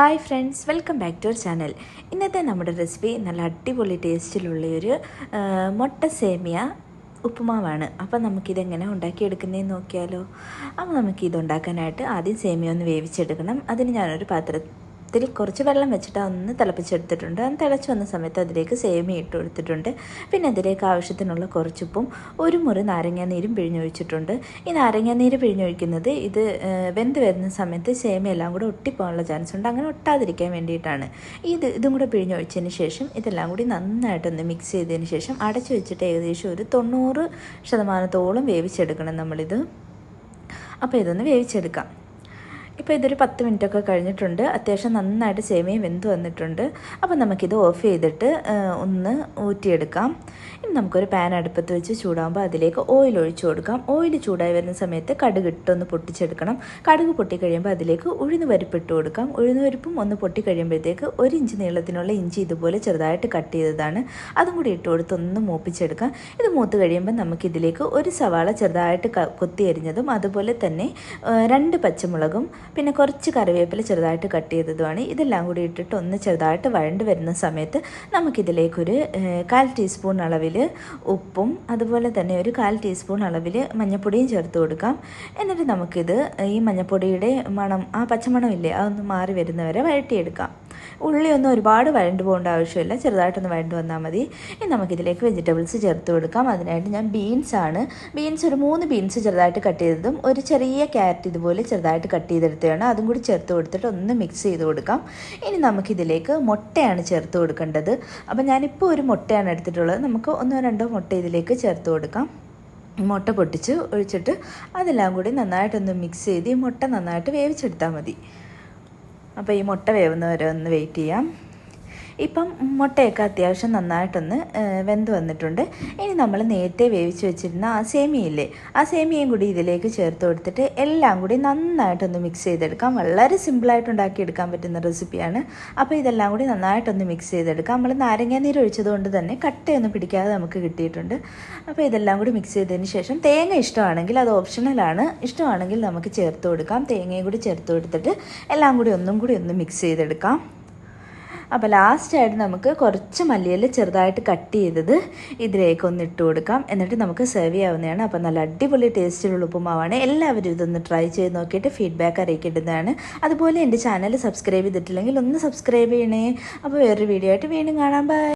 Hi friends, welcome back to our channel. ഇന്നത്തെ നമ്മുടെ recipe നല്ല അടിപൊളി ടേസ്റ്റിലുള്ളൊരു മുട്ട സേമിയ ഉപ്പുമാവാണ്. അപ്പോൾ നമുക്കിതെങ്ങനെ ഉണ്ടാക്കിയെടുക്കുന്നതെന്ന് നോക്കിയാലോ. അപ്പോൾ നമുക്കിത് ഉണ്ടാക്കാനായിട്ട് ആദ്യം സേമിയ ഒന്ന് വേവിച്ചെടുക്കണം. അതിന് ഞാനൊരു പാത്രത്തിൽ കുറച്ച് വെള്ളം വെച്ചിട്ട് ഒന്ന് തിളപ്പിച്ചെടുത്തിട്ടുണ്ട്. അത് തിളച്ച് വന്ന സമയത്ത് അതിലേക്ക് സേമിയ ഇട്ട് കൊടുത്തിട്ടുണ്ട്. പിന്നെ അതിലേക്ക് ആവശ്യത്തിനുള്ള കുറച്ചുപ്പും ഒരു മുറി നാരങ്ങാനീരും പിഴിഞ്ഞൊഴിച്ചിട്ടുണ്ട്. ഈ നാരങ്ങാനീര് പിഴിഞ്ഞൊഴിക്കുന്നത് ഇത് വെന്ത് വരുന്ന സമയത്ത് സേമിയ എല്ലാം കൂടെ ഒട്ടിപ്പോകാനുള്ള ചാൻസ് ഉണ്ട്. അങ്ങനെ ഒട്ടാതിരിക്കാൻ വേണ്ടിയിട്ടാണ്. ഇതും കൂടെ പിഴിഞ്ഞൊഴിച്ചതിന് ശേഷം ഇതെല്ലാം കൂടി നന്നായിട്ടൊന്ന് മിക്സ് ചെയ്തതിന് ശേഷം അടച്ചു വെച്ചിട്ട് ഏകദേശം ഒരു 90% വേവിച്ചെടുക്കണം നമ്മളിത്. അപ്പോൾ ഇതൊന്ന് വേവിച്ചെടുക്കാം. ഇപ്പോൾ ഇതൊരു 10 മിനിറ്റൊക്കെ കഴിഞ്ഞിട്ടുണ്ട്. അത്യാവശ്യം നന്നായിട്ട് സേമിയ വെന്ത് വന്നിട്ടുണ്ട്. അപ്പോൾ നമുക്കിത് ഓഫ് ചെയ്തിട്ട് ഒന്ന് ഊറ്റിയെടുക്കാം. ഇനി നമുക്കൊരു പാൻ അടുപ്പത്ത് വെച്ച് ചൂടാകുമ്പോൾ അതിലേക്ക് ഓയിൽ ഒഴിച്ചു കൊടുക്കാം. ഓയിൽ ചൂടായി വരുന്ന സമയത്ത് കടുക് ഇട്ടൊന്ന് പൊട്ടിച്ചെടുക്കണം. കടുക് പൊട്ടിക്കഴിയുമ്പോൾ അതിലേക്ക് ഉഴുന്ന് പരിപ്പിട്ട് കൊടുക്കാം. ഉഴുന്ന് പരിപ്പും ഒന്ന് പൊട്ടിക്കഴിയുമ്പോഴത്തേക്ക് 1 ഇഞ്ച് നീളത്തിനുള്ള ഇഞ്ചി ഇതുപോലെ ചെറുതായിട്ട് കട്ട് ചെയ്തതാണ്, അതും കൂടി ഇട്ട് കൊടുത്ത് ഒന്ന് മൂപ്പിച്ചെടുക്കാം. ഇത് മൂത്ത് കഴിയുമ്പോൾ നമുക്കിതിലേക്ക് ഒരു സവാള ചെറുതായിട്ട് കൊത്തി അരിഞ്ഞതും അതുപോലെ തന്നെ 2 പച്ചമുളകും പിന്നെ കുറച്ച് കറിവേപ്പില ചെറുതായിട്ട് കട്ട് ചെയ്തതുമാണ്. ഇതെല്ലാം കൂടി ഇട്ടിട്ട് ഒന്ന് ചെറുതായിട്ട് വഴണ്ട് വരുന്ന സമയത്ത് നമുക്കിതിലേക്കൊരു 1/4 ടീസ്പൂൺ അളവിൽ ഉപ്പും അതുപോലെ തന്നെ ഒരു 1/4 ടീസ്പൂൺ അളവിൽ മഞ്ഞൾപ്പൊടിയും ചേർത്ത് കൊടുക്കാം. എന്നിട്ട് നമുക്കിത് ഈ മഞ്ഞൾപ്പൊടിയുടെ മണം, ആ പച്ചമണം ഇല്ലേ, അതൊന്ന് മാറി വരുന്നവരെ വഴറ്റിയെടുക്കാം. ഉള്ളിയൊന്നും ഒരുപാട് വഴണ്ട് പോകേണ്ട ആവശ്യമില്ല, ചെറുതായിട്ടൊന്ന് വഴണ്ട് വന്നാൽ മതി. ഇനി നമുക്കിതിലേക്ക് വെജിറ്റബിൾസ് ചേർത്ത് കൊടുക്കാം. അതിനായിട്ട് ഞാൻ ബീൻസ് ഒരു 3 ബീൻസ് ചെറുതായിട്ട് കട്ട് ചെയ്തതും ഒരു ചെറിയ ക്യാരറ്റ് ഇതുപോലെ ചെറുതായിട്ട് കട്ട് ചെയ്തെടുത്തതാണ്, അതും കൂടി ചേർത്ത് കൊടുത്തിട്ട് ഒന്ന് മിക്സ് ചെയ്ത് കൊടുക്കാം. ഇനി നമുക്കിതിലേക്ക് മുട്ടയാണ് ചേർത്ത് കൊടുക്കേണ്ടത്. അപ്പോൾ ഞാനിപ്പോൾ ഒരു മുട്ടയാണ് എടുത്തിട്ടുള്ളത്. നമുക്ക് 1-2 മുട്ട ഇതിലേക്ക് ചേർത്ത് കൊടുക്കാം. മുട്ട പൊട്ടിച്ച് ഒഴിച്ചിട്ട് അതെല്ലാം കൂടി നന്നായിട്ടൊന്ന് മിക്സ് ചെയ്ത് ഈ മുട്ട നന്നായിട്ട് വേവിച്ചെടുത്താൽ മതി. അപ്പോൾ ഈ മുട്ട വേവുന്നവരെ ഒന്ന് വെയിറ്റ് ചെയ്യാം. ഇപ്പം മുട്ടയൊക്കെ അത്യാവശ്യം നന്നായിട്ടൊന്ന് വെന്ത് വന്നിട്ടുണ്ട്. ഇനി നമ്മൾ നേരത്തെ വേവിച്ച് വെച്ചിരുന്ന ആ സേമിയയില്ലേ, ആ സേമിയയും കൂടി ഇതിലേക്ക് ചേർത്ത് കൊടുത്തിട്ട് എല്ലാം കൂടി നന്നായിട്ടൊന്ന് മിക്സ് ചെയ്തെടുക്കാം. വളരെ സിമ്പിളായിട്ട് ഉണ്ടാക്കിയെടുക്കാൻ പറ്റുന്ന റെസിപ്പിയാണ്. അപ്പോൾ ഇതെല്ലാം കൂടി നന്നായിട്ടൊന്ന് മിക്സ് ചെയ്തെടുക്കാം. നമ്മൾ നാരങ്ങാനീര് ഒഴിച്ചതുകൊണ്ട് തന്നെ കട്ടയൊന്നും പിടിക്കാതെ നമുക്ക് കിട്ടിയിട്ടുണ്ട്. അപ്പോൾ ഇതെല്ലാം കൂടി മിക്സ് ചെയ്തതിന് ശേഷം തേങ്ങ ഇഷ്ടമാണെങ്കിൽ, അത് ഓപ്ഷണലാണ്, ഇഷ്ടമാണെങ്കിൽ നമുക്ക് ചേർത്ത് കൊടുക്കാം. തേങ്ങയും കൂടി ചേർത്ത് കൊടുത്തിട്ട് എല്ലാം കൂടി ഒന്നും കൂടി ഒന്ന് മിക്സ് ചെയ്തെടുക്കാം. അപ്പോൾ ലാസ്റ്റായിട്ട് നമുക്ക് കുറച്ച് മല്ലിയില ചെറുതായിട്ട് കട്ട് ചെയ്തത് ഇതിലേക്ക് ഒന്ന് ഇട്ട് കൊടുക്കാം. എന്നിട്ട് നമുക്ക് സെർവ് ചെയ്യാവുന്നതാണ്. അപ്പോൾ നല്ല അടിപൊളി ടേസ്റ്റിലുള്ള ഉപ്പുമാവാണ്. എല്ലാവരും ഇതൊന്ന് ട്രൈ ചെയ്ത് നോക്കിയിട്ട് ഫീഡ്ബാക്ക് അറിയിക്കേണ്ടതാണ്. അതുപോലെ എൻ്റെ ചാനൽ സബ്സ്ക്രൈബ് ചെയ്തിട്ടില്ലെങ്കിൽ ഒന്ന് സബ്സ്ക്രൈബ് ചെയ്യണേ. അപ്പോൾ വേറൊരു വീഡിയോ ആയിട്ട് വീണ്ടും കാണാം. ബൈ.